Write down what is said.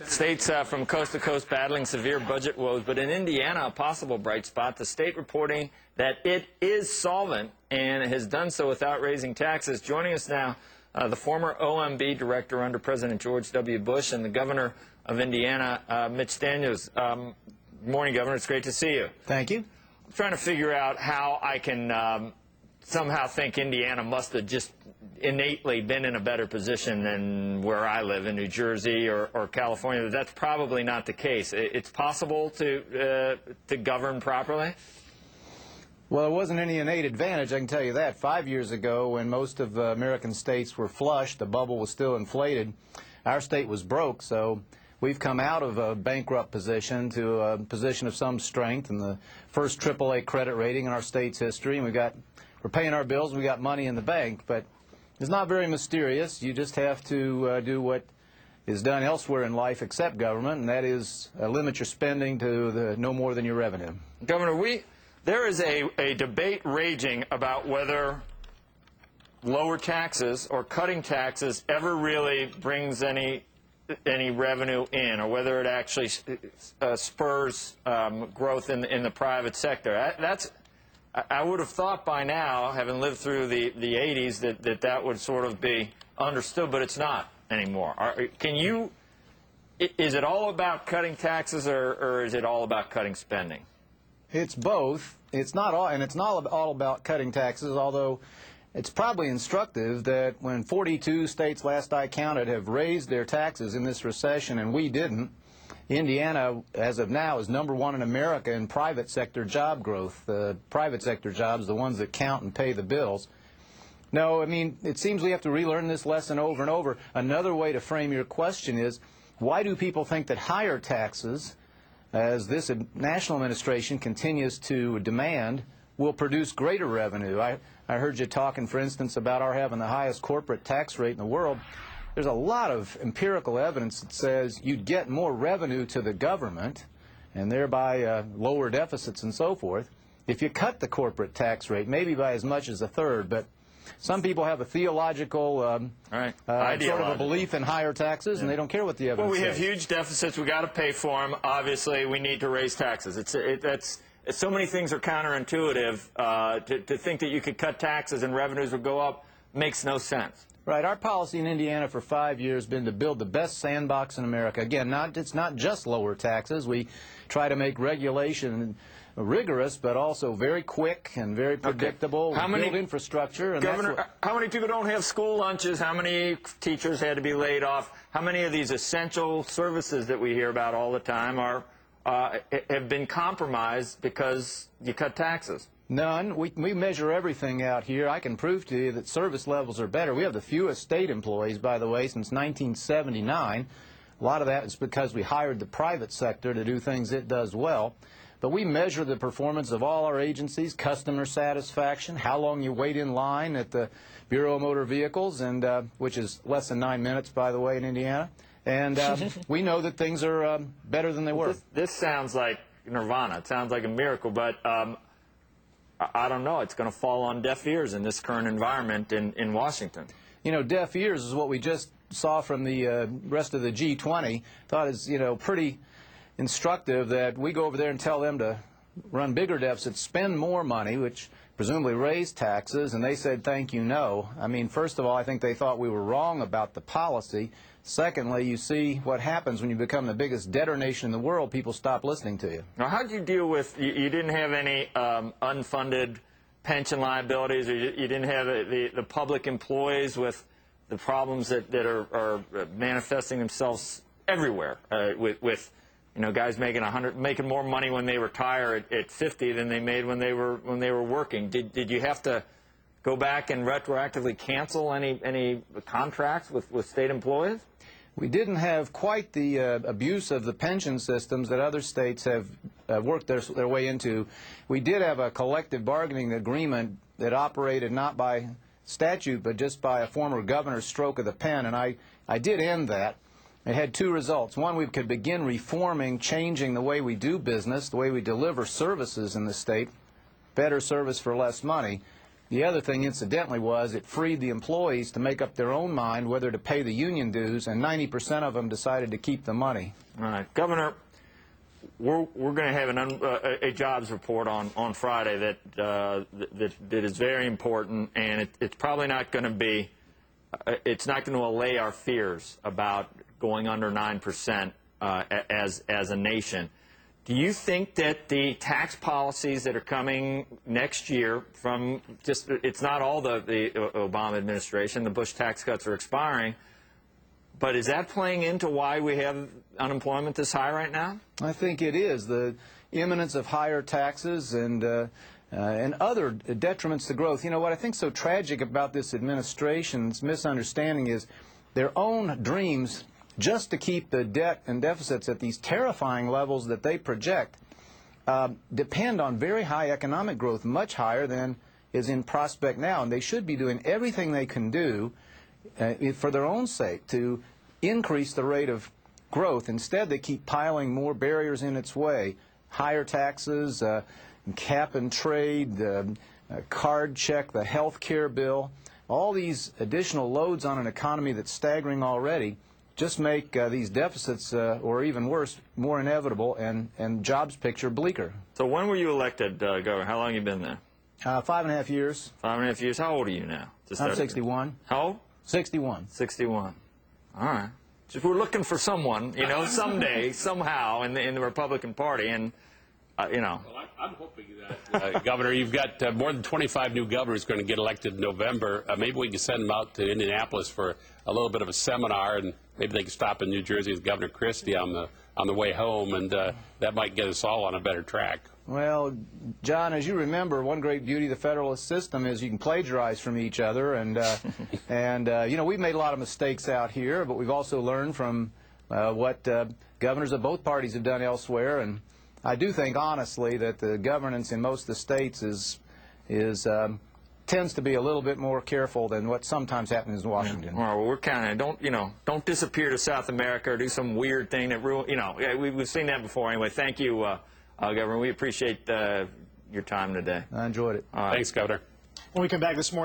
States from coast to coast battling severe budget woes, but in Indiana, a possible bright spot, the state reporting that it is solvent and has done so without raising taxes. Joining us now, the former OMB director under President George W. Bush and the governor of Indiana, Mitch Daniels. Good morning, Governor. It's great to see you. Thank you. I'm trying to figure out how I can somehow think Indiana must have just innately been in a better position than where I live in New Jersey or California. That's probably not the case. It's possible to govern properly? Well, there wasn't any innate advantage, I can tell you that. 5 years ago, when most of the American states were flush, the bubble was still inflated, our state was broke, so we've come out of a bankrupt position to a position of some strength and the first AAA credit rating in our state's history, and we're paying our bills, we got money in the bank, but it's not very mysterious. You just have to do what is done elsewhere in life except government, and that is limit your spending to no more than your revenue. Governor, there is a debate raging about whether lower taxes or cutting taxes ever really brings any revenue in, or whether it actually spurs growth in the private sector. I would have thought by now, having lived through the 80s, that would sort of be understood, but it's not anymore. Is it all about cutting taxes, or is it all about cutting spending? It's both. It's not all about cutting taxes, although it's probably instructive that when 42 states, last I counted, have raised their taxes in this recession and we didn't, Indiana, as of now, is #1 in America in private sector job growth. The private sector jobs, the ones that count and pay the bills. No, I mean, it seems we have to relearn this lesson over and over. Another way to frame your question is, why do people think that higher taxes, as this national administration continues to demand, will produce greater revenue? I heard you talking, for instance, about our having the highest corporate tax rate in the world. There's a lot of empirical evidence that says you'd get more revenue to the government and thereby lower deficits and so forth if you cut the corporate tax rate, maybe by as much as a third. But some people have a theological sort of a belief in higher taxes, and they don't care what the evidence says. Well, we have huge deficits. We've got to pay for them. Obviously, we need to raise taxes. So many things are counterintuitive. To think that you could cut taxes and revenues would go up makes no sense. Right. Our policy in Indiana for 5 years has been to build the best sandbox in America. Again, it's not just lower taxes. We try to make regulation rigorous, but also very quick and very predictable. Okay. We build infrastructure. And Governor, how many people don't have school lunches? How many teachers had to be laid off? How many of these essential services that we hear about all the time have been compromised because you cut taxes? None. We measure everything out here. I can prove to you that service levels are better. We have the fewest state employees, by the way, since 1979. A lot of that is because we hired the private sector to do things it does well. But we measure the performance of all our agencies, customer satisfaction, how long you wait in line at the Bureau of Motor Vehicles, and which is less than 9 minutes, by the way, in Indiana. And we know that things are better than they were. This sounds like nirvana. It sounds like a miracle, but I don't know. It's going to fall on deaf ears in this current environment in Washington. You know, deaf ears is what we just saw from the rest of the G20. Thought is, pretty instructive that we go over there and tell them to run bigger deficits, spend more money, which presumably raise taxes, and they said, thank you, no. I mean, first of all, I think they thought we were wrong about the policy. Secondly, you see what happens when you become the biggest debtor nation in the world. People stop listening to you. Now, how did you deal with, you didn't have any unfunded pension liabilities, or you didn't have the public employees with the problems that are manifesting themselves everywhere, with guys making more money when they retire at 50 than they made when they were working. Did you have to go back and retroactively cancel any contracts with state employees? We didn't have quite the abuse of the pension systems that other states have worked their way into. We did have a collective bargaining agreement that operated not by statute but just by a former governor's stroke of the pen, and I did end that. It had two results. One, we could begin reforming, changing the way we do business, the way we deliver services in the state, better service for less money. The other thing, incidentally, was it freed the employees to make up their own mind whether to pay the union dues, and 90% of them decided to keep the money. All right, Governor, we're going to have a jobs report on Friday that is very important, and it's probably not going to be, it's not going to allay our fears about going under 9% as a nation. Do you think that the tax policies that are coming next year from just, it's not all the Obama administration, the Bush tax cuts are expiring, but is that playing into why we have unemployment this high right now? I think it is. The imminence of higher taxes and other detriments to growth. You know, what I think is so tragic about this administration's misunderstanding is their own dreams just to keep the debt and deficits at these terrifying levels that they project depend on very high economic growth, much higher than is in prospect now. And they should be doing everything they can do for their own sake to increase the rate of growth. Instead, they keep piling more barriers in its way. Higher taxes, cap and trade, card check, the health care bill. All these additional loads on an economy that's staggering already just make these deficits, or even worse, more inevitable, and jobs picture bleaker. So when were you elected, Governor? How long have you been there? 5.5 years. 5.5 years. How old are you now? I'm 61. How old? 61. 61. All right. Just, we're looking for someone, you know, someday, somehow, in the Republican Party, and you know. Well, I'm hoping that, Governor, you've got more than 25 new governors going to get elected in November. Maybe we can send them out to Indianapolis for a little bit of a seminar, and maybe they can stop in New Jersey with Governor Christie on the way home, and that might get us all on a better track. Well, John, as you remember, one great beauty of the Federalist system is you can plagiarize from each other, and you know, we've made a lot of mistakes out here, but we've also learned from what governors of both parties have done elsewhere, and I do think, honestly, that the governance in most of the states tends to be a little bit more careful than what sometimes happens in Washington. Yeah. Well, we're kind of, don't disappear to South America or do some weird thing that we've seen that before. Anyway, thank you, Governor. We appreciate your time today. I enjoyed it. Thanks, Governor. When we come back this morning.